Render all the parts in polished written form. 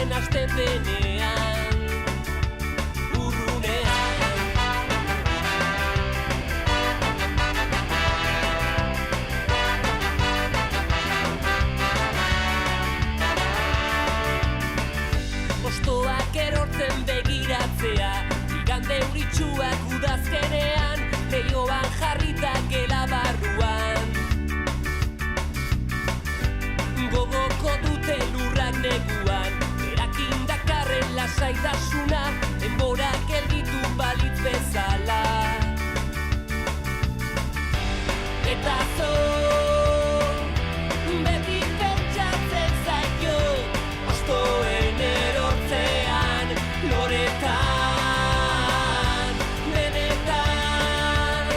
Urrunean hasten denean, urrunean. Postoak erortzen begiratzea, igande euritsuak udazkenean, leioan jarrita gela barruan. Gogoko dute lurrak neguan, erakin dakarren lasaitasuna, denborak gelditu balitz bezala. Eta beti pentsatzen zaio, ostoen erortzean, loretan, benetan,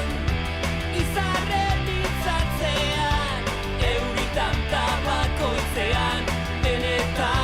izarren itzatzean, euritan tabakoitzean, benetan.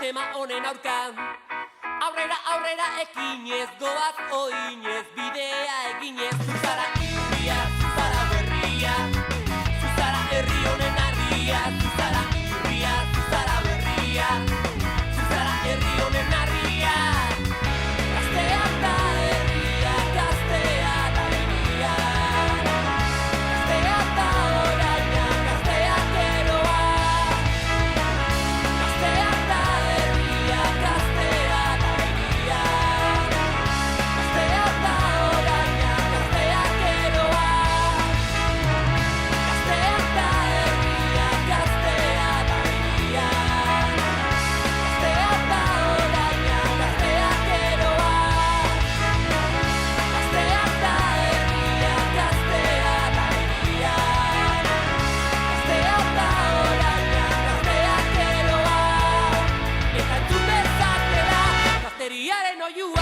sistema honen aurkan. Aurrera, aurrera ekinez, goaz oinez, bidea eginez. Zuzara irria, zuzara berria, zuzara herri honen argia. Zuzara irria, zuzara berria, zuzara herri honen argia. Gaztea da herria, gaztea da herria. Gaztea da oraina, gaztea geroa. Gaztea da herria, gaztea da herria. Gaztea da oraina, gaztea geroa. Gaztea da herria, gaztea da herria. Gaztea da oraina, gaztea geroa. Gaztea da herria, gaztea da herria. Gaztea da oraina, gaztea geroa. Eta entzun dezatela, gazteriaren oihua.